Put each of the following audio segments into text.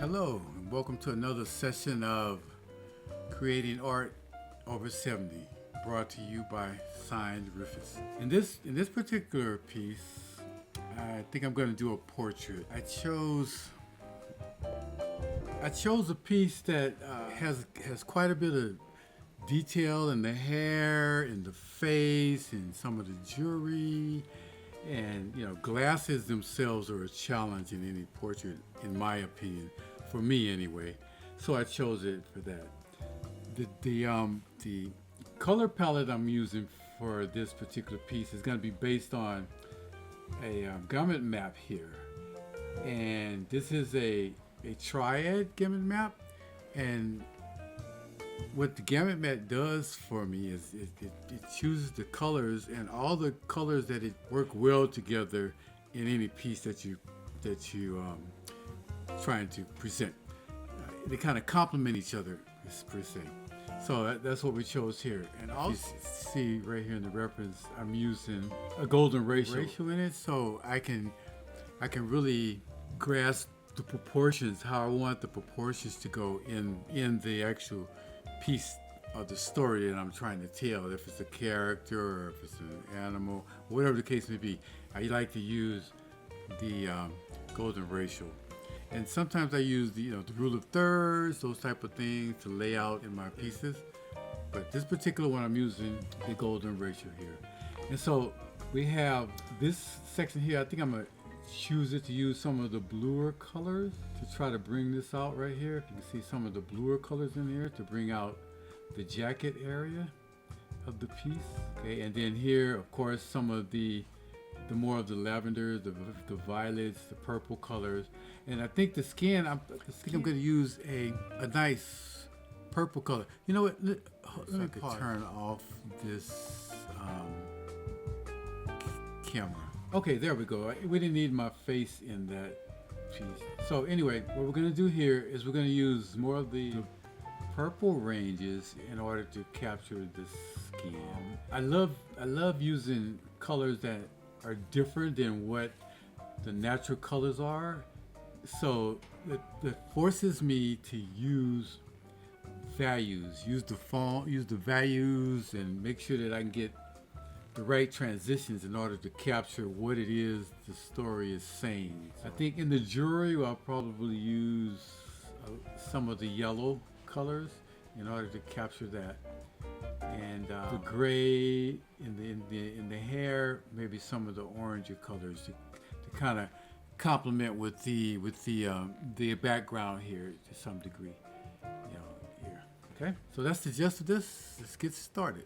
Hello, and welcome to another session of Creating Art Over 70, brought to you by Signed Rufus. In this particular piece, I think I'm going to do a portrait. I chose a piece that has quite a bit of detail in the hair, in the face, in some of the jewelry. And glasses themselves are a challenge in any portrait, in my opinion, for me anyway. So I chose it for that. The color palette I'm using for this particular piece is going to be based on a gamut map here, and this is a triad gamut map. And what the gamut map does for me is it chooses the colors, and all the colors that it work well together in any piece that you trying to present. They kind of complement each other per se. So that's what we chose here. And also, you see right here in the reference, I'm using a golden ratio in it, so I can really grasp the proportions, how I want the proportions to go in the actual piece of the story that I'm trying to tell. If it's a character or if it's an animal, whatever the case may be, I like to use the golden ratio. And sometimes I use the rule of thirds, those type of things to lay out in my pieces. But this particular one, I'm using the golden ratio here. And so we have this section here. I think I'm gonna choose it to use some of the bluer colors to try to bring this out right here. You can see some of the bluer colors in here to bring out the jacket area of the piece. Okay, and then here, of course, some of the more of the lavender, the violets, the purple colors. And I think the skin, I'm going to use a nice purple color. You know what? Let me turn off this camera. Okay, there we go. We didn't need my face in that piece. So anyway, what we're going to do here is we're going to use more of the purple ranges in order to capture the skin. I love using colors that are different than what the natural colors are. So that forces me to use values, use the font, use the values, and make sure that I can get the right transitions in order to capture what it is the story is saying. I think in the jewelry, I'll probably use some of the yellow colors in order to capture that, and the gray in the hair, maybe some of the oranger colors to kind of complement with the background here to some degree. Here. Okay, so that's the gist of this. Let's get started.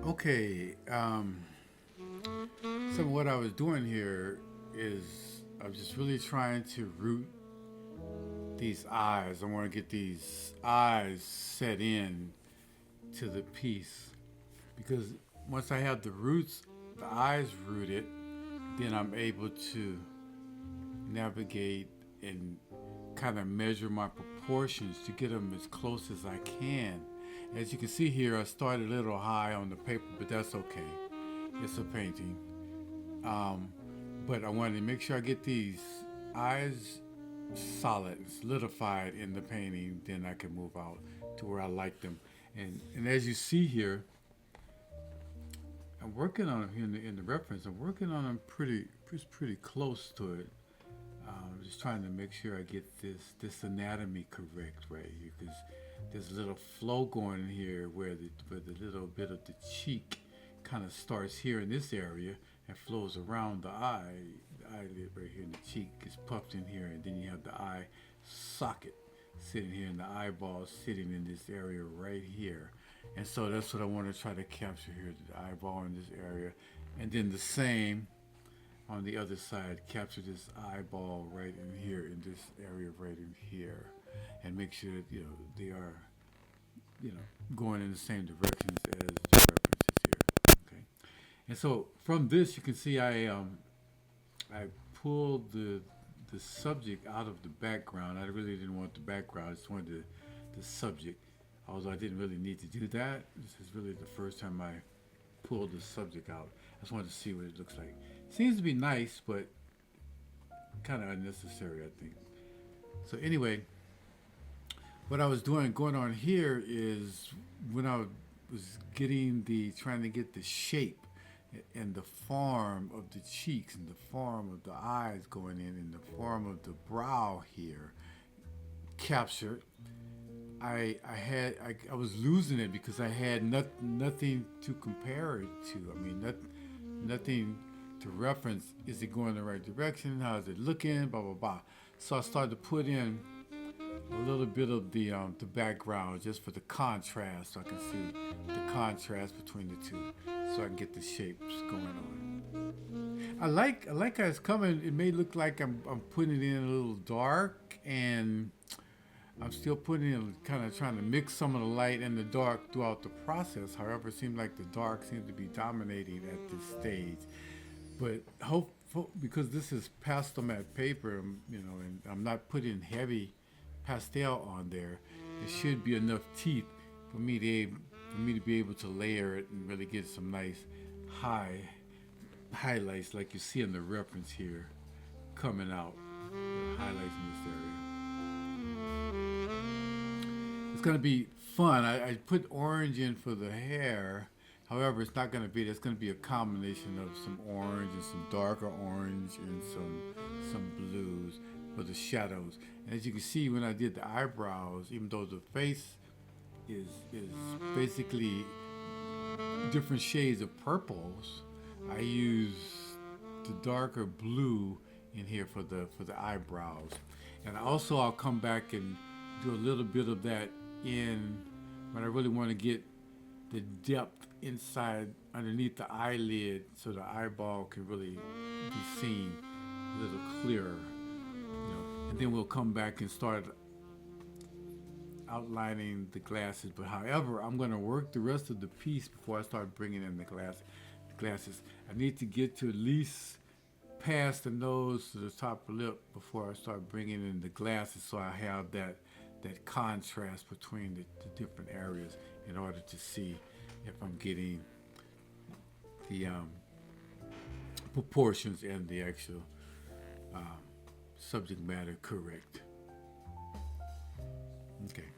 Okay, so what I was doing here is I was just really trying to root these eyes. I want to get these eyes set in to the piece because once I have the roots, the eyes rooted, then I'm able to navigate and kind of measure my proportions to get them as close as I can. As you can see here, I started a little high on the paper, but that's okay. It's a painting. But I wanted to make sure I get these eyes solid, solidified in the painting, then I can move out to where I like them. And as you see here, I'm working on them here in the reference. I'm working on them pretty close to it. I'm just trying to make sure I get this anatomy correct right here, because there's a little flow going in here where the little bit of the cheek kind of starts here in this area and flows around the eyelid right here in the cheek is puffed in here, and then you have the eye socket sitting here, and the eyeball sitting in this area right here. And so that's what I want to try to capture here, the eyeball in this area, and then the same on the other side, capture this eyeball right in here, in this area right in here, and make sure that they are going in the same directions as the references here. Okay, and so from this you can see I pulled the subject out of the background. I really didn't want the background, I just wanted the subject, although I didn't really need to do that. This is really the first time I pulled the subject out. I just wanted to see what it looks like. Seems to be nice, but kind of unnecessary, I think. So anyway, what I was going on here is when I was trying to get the shape and the form of the cheeks and the form of the eyes going in and the form of the brow here captured. I was losing it because I had nothing to compare it to. I mean, nothing to reference. Is it going the right direction? How is it looking? Blah blah blah. So I started to put in a little bit of the background just for the contrast, so I can see the contrast between the two, so I can get the shapes going on. I like how it's coming. It may look like I'm putting it in a little dark, and I'm still putting in, kind of trying to mix some of the light and the dark throughout the process. However, it seems like the dark seems to be dominating at this stage. But because this is pastel matte paper, and I'm not putting heavy pastel on there, there should be enough teeth for me to be able to layer it and really get some nice highlights like you see in the reference here coming out. The highlights in this area. It's going to be fun. I put orange in for the hair. However, it's not going to be. There's going to be a combination of some orange and some darker orange and some blues for the shadows. And as you can see, when I did the eyebrows, even though the face is basically different shades of purples, I use the darker blue in here for the eyebrows. And also I'll come back and do a little bit of that in when I really want to get the depth inside underneath the eyelid, so the eyeball can really be seen a little clearer. And then we'll come back and start outlining the glasses. But however, I'm going to work the rest of the piece before I start bringing in the glasses. I need to get to at least past the nose to the top of the lip before I start bringing in the glasses, so I have that contrast between the different areas in order to see if I'm getting the proportions and the actual subject matter correct. Okay.